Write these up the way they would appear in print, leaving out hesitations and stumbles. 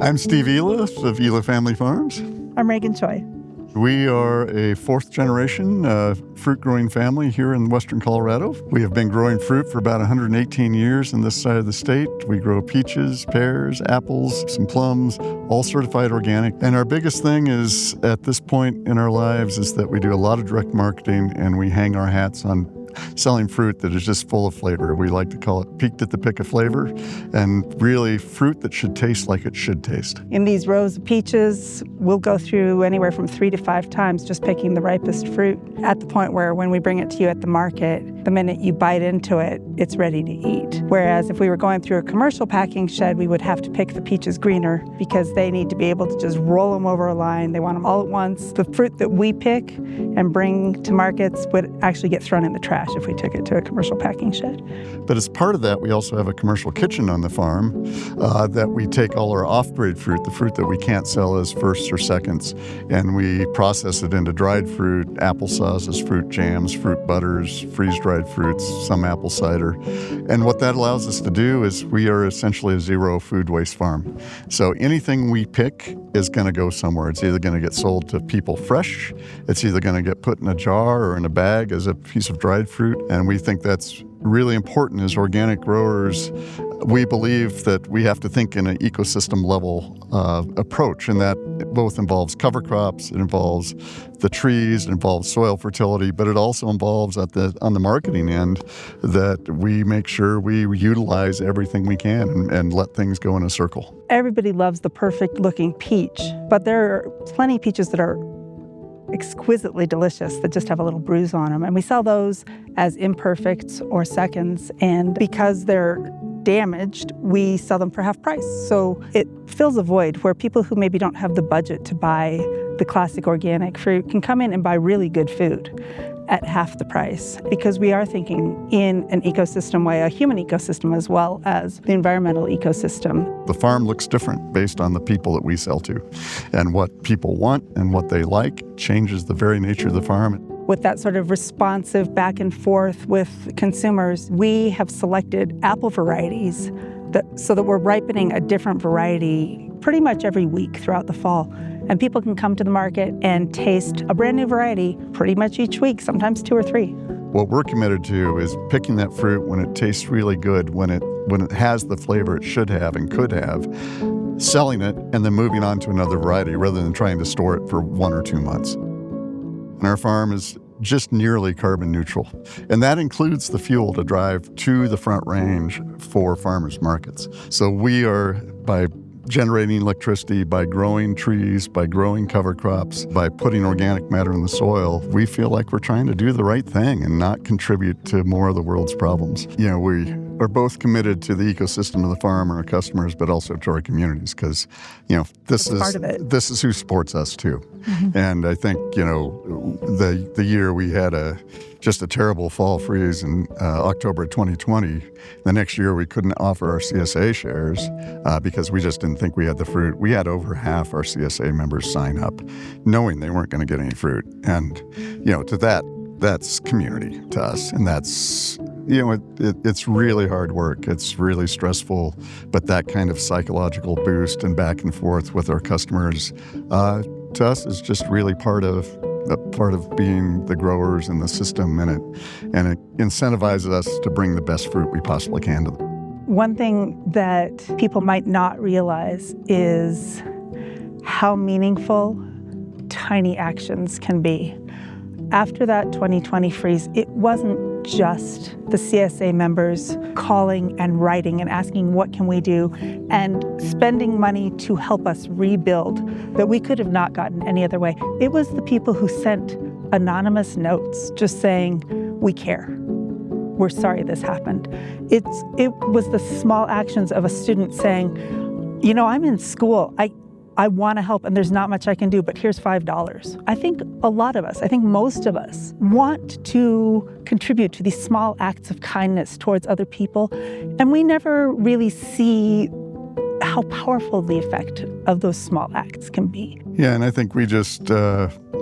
I'm Steve Ela of Ela Family Farms. I'm Reagan Choi. We are a fourth-generation fruit-growing family here in western Colorado. We have been growing fruit for about 118 years in this side of the state. We grow peaches, pears, apples, some plums, all certified organic. And our biggest thing is, at this point in our lives, is that we do a lot of direct marketing and we hang our hats on selling fruit that is just full of flavor. We like to call it peaked at the pick of flavor, and really fruit that should taste like it should taste. In these rows of peaches, we'll go through anywhere from 3 to 5 times just picking the ripest fruit, at the point where when we bring it to you at the market, the minute you bite into it, it's ready to eat. Whereas if we were going through a commercial packing shed, we would have to pick the peaches greener because they need to be able to just roll them over a line. They want them all at once. The fruit that we pick and bring to markets would actually get thrown in the trash if we took it to a commercial packing shed. But as part of that, we also have a commercial kitchen on the farm that we take all our off-grade fruit, the fruit that we can't sell as firsts or seconds, and we process it into dried fruit, applesauces, fruit jams, fruit butters, freeze-dried fruits, some apple cider. And what that allows us to do is we are essentially a zero food waste farm. So anything we pick is going to go somewhere. It's either going to get sold to people fresh, it's either going to get put in a jar or in a bag as a piece of dried fruit. And we think that's really important as organic growers. We believe that we have to think in an ecosystem level approach, and that both involves cover crops, it involves the trees, it involves soil fertility, but it also involves on the marketing end that we make sure we utilize everything we can and let things go in a circle. Everybody loves the perfect looking peach, but there are plenty of peaches that are exquisitely delicious that just have a little bruise on them. And we sell those as imperfects or seconds. And because they're damaged, we sell them for half price. So it fills a void where people who maybe don't have the budget to buy the classic organic fruit can come in and buy really good food at half the price, because we are thinking in an ecosystem way, a human ecosystem as well as the environmental ecosystem. The farm looks different based on the people that we sell to, and what people want and what they like changes the very nature of the farm. With that sort of responsive back and forth with consumers, we have selected apple varieties so that we're ripening a different variety pretty much every week throughout the fall. And people can come to the market and taste a brand new variety pretty much each week, sometimes 2 or 3. What we're committed to is picking that fruit when it tastes really good, when it has the flavor it should have and could have, selling it, and then moving on to another variety rather than trying to store it for 1 or 2 months. And our farm is just nearly carbon neutral. And that includes the fuel to drive to the Front Range for farmers markets. So we are, by generating electricity, by growing trees, by growing cover crops, by putting organic matter in the soil, we feel like we're trying to do the right thing and not contribute to more of the world's problems. We are both committed to the ecosystem of the farm and our customers, but also to our communities, because this is who supports us too. Mm-hmm. And I think the year we had just a terrible fall freeze in October 2020. The next year we couldn't offer our CSA shares because we just didn't think we had the fruit. We had over half our CSA members sign up knowing they weren't going to get any fruit. And that's community to us, and that's it's really hard work. It's really stressful, but that kind of psychological boost and back and forth with our customers to us is just really part of being the growers in the system, and it incentivizes us to bring the best fruit we possibly can to them. One thing that people might not realize is how meaningful tiny actions can be. After that 2020 freeze, it wasn't just the CSA members calling and writing and asking what can we do and spending money to help us rebuild that we could have not gotten any other way. It was the people who sent anonymous notes just saying, "We care. We're sorry this happened." It was the small actions of a student saying, "I'm in school. I want to help and there's not much I can do, but here's $5. I think most of us want to contribute to these small acts of kindness towards other people, and we never really see how powerful the effect of those small acts can be. Yeah, and I think we just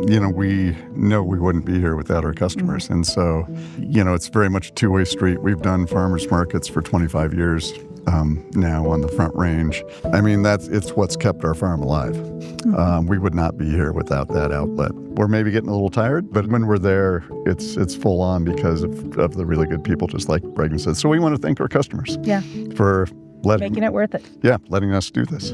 we know we wouldn't be here without our customers. And so, it's very much a two-way street. We've done farmers markets for 25 years now on the Front Range. I mean, it's what's kept our farm alive. We would not be here without that outlet. We're maybe getting a little tired, but when we're there, it's full on because of the really good people, just like Reagan said. So we want to thank our customers for letting making it worth it. Yeah, letting us do this.